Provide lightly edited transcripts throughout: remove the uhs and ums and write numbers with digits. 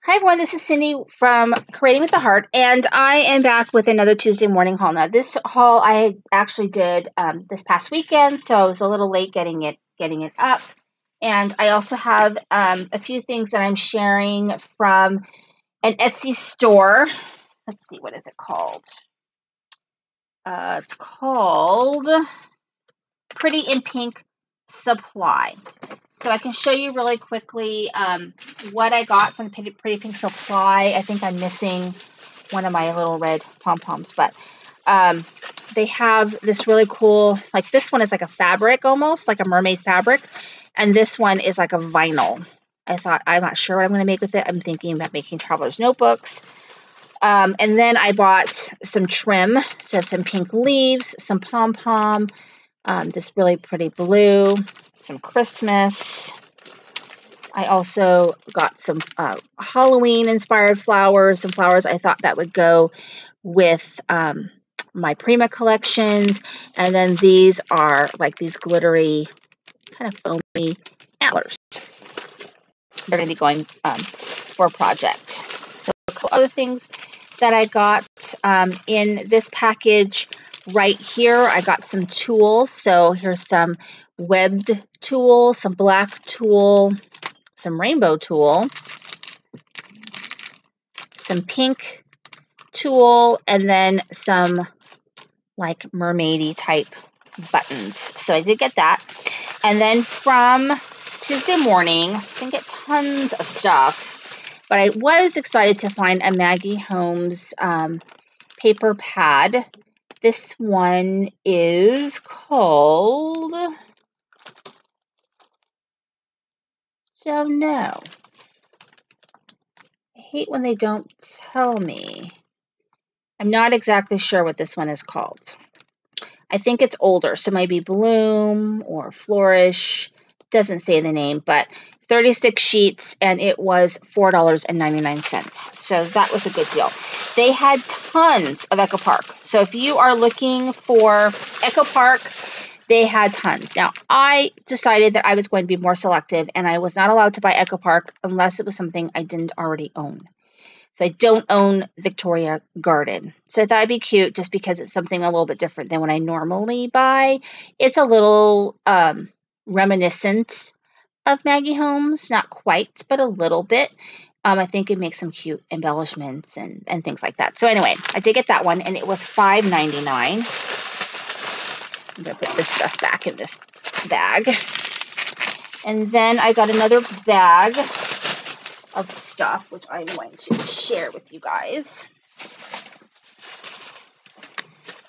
Hi everyone, this is Cindy from Creating with the Heart, and I am back with another Tuesday morning haul. Now, this haul I actually did this past weekend, so I was a little late getting it up. And I also have a few things that I'm sharing from an Etsy store. Let's see, what is it called? It's called Pretty in Pink Supply. So I can show you really quickly what I got from the Pretty Pink Supply. I think I'm missing one of my little red pom-poms, but they have this really cool, like this one is like a fabric almost, like a mermaid fabric, and this one is like a vinyl. I thought, I'm not sure what I'm going to make with it. I'm thinking about making traveler's notebooks. And then I bought some trim, so I have some pink leaves, some pom-pom, this really pretty blue, some Christmas. I also got some Halloween-inspired flowers, some flowers I thought that would go with my Prima collections. And then these are like these glittery, kind of foamy antlers. They're going to be going for a project. So a couple other things that I got in this package right here. I got some tools. So here's some webbed tool, some black tool, some rainbow tool, some pink tool, and then some like mermaidy type buttons. So I did get that. And then from Tuesday morning, I didn't get tons of stuff, but I was excited to find a Maggie Holmes paper pad. This one is called, don't know. I hate when they don't tell me. I'm not exactly sure what this one is called. I think it's older, so it might be Bloom or Flourish. Doesn't say the name, but 36 sheets, and it was $4.99. So that was a good deal. They had tons of Echo Park. So if you are looking for Echo Park, they had tons. Now, I decided that I was going to be more selective, and I was not allowed to buy Echo Park unless it was something I didn't already own. So I don't own Victoria Garden. So I thought it'd be cute just because it's something a little bit different than what I normally buy. It's a little reminiscent of Maggie Holmes, not quite, but a little bit. I think it makes some cute embellishments and things like that. So anyway, I did get that one, and it was $5.99. I'm going to put this stuff back in this bag. And then I got another bag of stuff, which I'm going to share with you guys.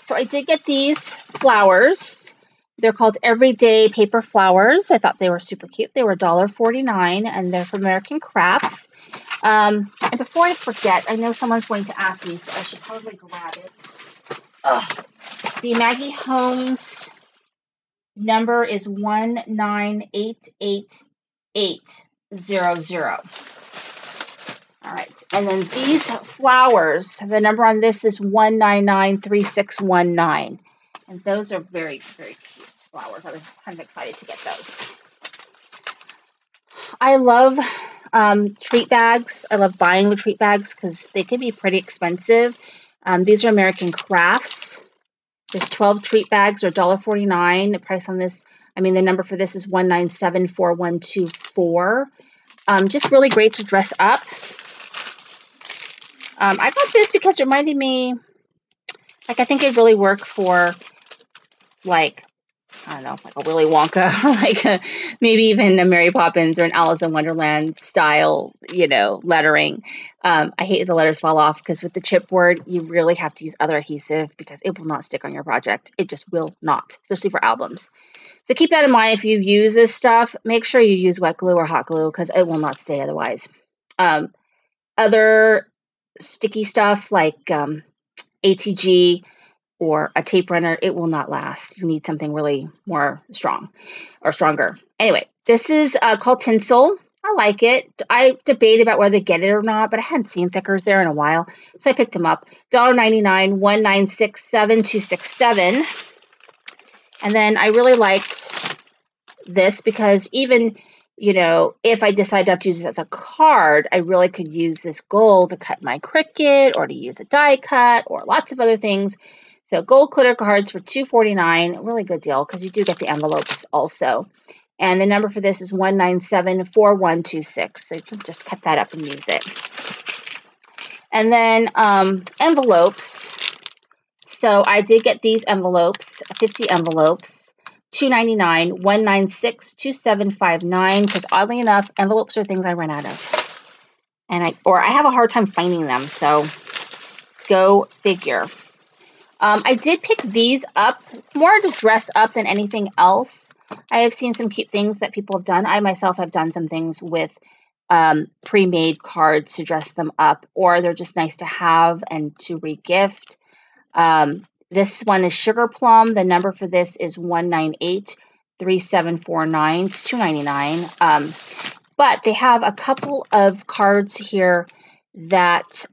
So I did get these flowers. They're called Everyday Paper Flowers. I thought they were super cute. They were $1.49, and they're from American Crafts. And before I forget, I know someone's going to ask me, so I should probably grab it. The Maggie Holmes number is 1988800. All right, and then these flowers, the number on this is 1993619. And those are very, very cute flowers. I was kind of excited to get those. I love treat bags. I love buying the treat bags because they can be pretty expensive. These are American Crafts. There's 12 treat bags, or $1.49. The price on this, the number for this is 1974124. Just really great to dress up. I got this because it reminded me, I think it'd really work for, like a Willy Wonka, or maybe even a Mary Poppins or an Alice in Wonderland style, lettering. I hate the letters fall off because with the chipboard, you really have to use other adhesive because it will not stick on your project. It just will not, especially for albums. So keep that in mind if you use this stuff. Make sure you use wet glue or hot glue because it will not stay otherwise. Other sticky stuff like ATG or a tape runner, it will not last. You need something really more strong or stronger. Anyway, this is called Tinsel. I like it. I debate about whether to get it or not, but I hadn't seen thickers there in a while, so I picked them up. $1.99, 1967267. And then I really liked this because even you know, if I decide not to use this as a card, I really could use this gold to cut my Cricut or to use a die cut or lots of other things. So gold glitter cards for $2.49, really good deal because you do get the envelopes also. And the number for this is 1974126. So you can just cut that up and use it. And then envelopes. So I did get these envelopes, 50 envelopes. $2.99, 196, 2759. Because oddly enough, envelopes are things I run out of, and I have a hard time finding them. So go figure. I did pick these up more to dress up than anything else. I have seen some cute things that people have done. I myself have done some things with pre-made cards to dress them up, or they're just nice to have and to regift. This one is Sugar Plum. The number for this is 1983749. It's $2.99. But they have a couple of cards here that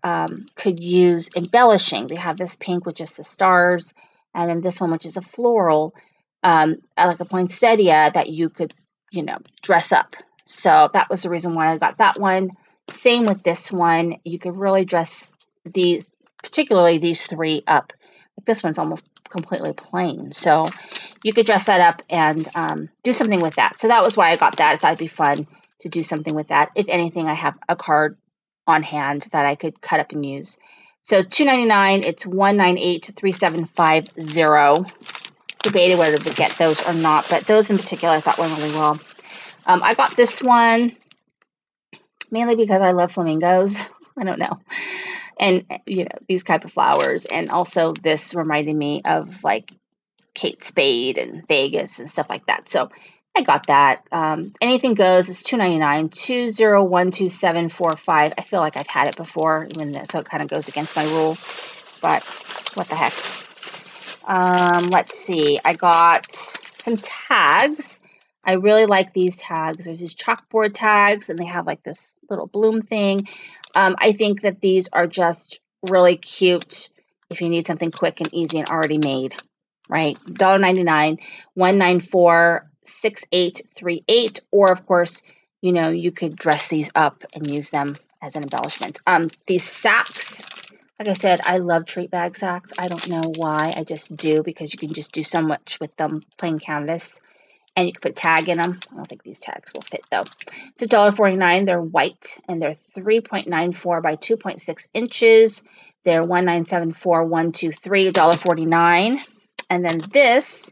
could use embellishing. They have this pink with just the stars, and then this one which is a floral, like a poinsettia that you could, you know, dress up. So that was the reason why I got that one. Same with this one. You could really dress these, particularly these three, up. This one's almost completely plain. So you could dress that up and do something with that. So that was why I got that. I thought it'd be fun to do something with that. If anything, I have a card on hand that I could cut up and use. So $2.99, it's 1983750. Debated whether to get those or not, but those in particular I thought went really well. I got this one mainly because I love flamingos. I don't know. And, you know, these type of flowers. And also this reminded me of like Kate Spade and Vegas and stuff like that. So I got that. Anything goes is $2.99, 2012745. I feel like I've had it before, even this, so it kind of goes against my rule. But what the heck. Let's see. I got some tags. I really like these tags. There's these chalkboard tags, and they have like this little bloom thing. I think that these are just really cute if you need something quick and easy and already made, right? $1.99, 1946838. Or, of course, you know, you could dress these up and use them as an embellishment. These sacks, like I said, I love treat bag sacks. I don't know why. I just do, because you can just do so much with them, plain canvas. And you can put a tag in them. I don't think these tags will fit, though. It's $1.49. They're white, and they're 3.94 by 2.6 inches. They're 1974123, $1.49. And then this,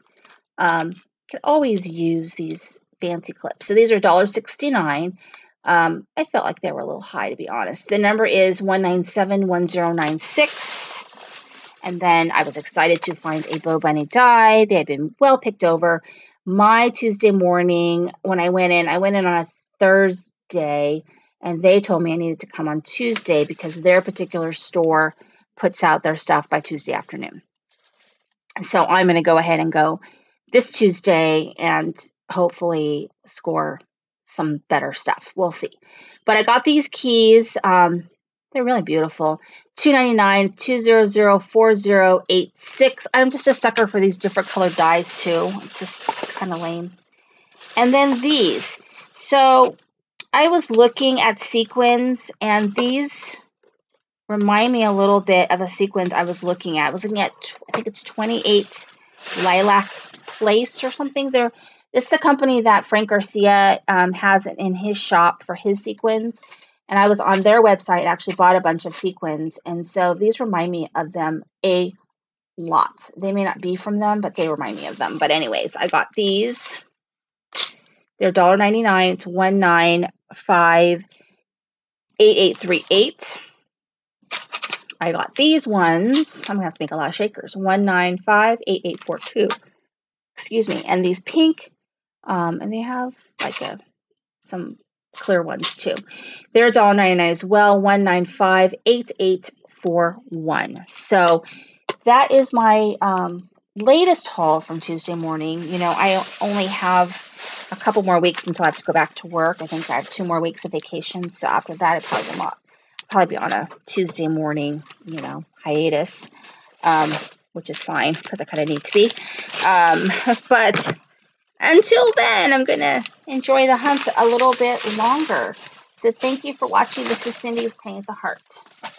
you can always use these fancy clips. So these are $1.69. I felt like they were a little high, to be honest. The number is 1971096. And then I was excited to find a Bow Bunny die. They had been well picked over. My Tuesday morning, when I went in on a Thursday, and they told me I needed to come on Tuesday because their particular store puts out their stuff by Tuesday afternoon. And so I'm going to go ahead and go this Tuesday and hopefully score some better stuff. We'll see. But I got these keys. They're really beautiful. $2.99, 2004086. I'm just a sucker for these different colored dies too. It's kind of lame. And then these. So I was looking at sequins, and these remind me a little bit of the sequins I was looking at. I was looking at, I think it's 28 Lilac Place or something. It's the company that Frank Garcia has in his shop for his sequins. And I was on their website and actually bought a bunch of sequins. And so these remind me of them a lot. They may not be from them, but they remind me of them. But anyways, I got these. They're $1.99 to 1958838. I got these ones. I'm going to have to make a lot of shakers. 1958842. Excuse me. And these pink, and they have like some clear ones too. They're $1.99 as well. 1958841. So that is my latest haul from Tuesday morning. You know, I only have a couple more weeks until I have to go back to work. I think I have 2 more weeks of vacation. So after that, I'd probably be on a Tuesday morning, you know, hiatus, which is fine because I kind of need to be. But until then, I'm going to enjoy the hunt a little bit longer. So thank you for watching. This is Cindy with Playing with the Heart.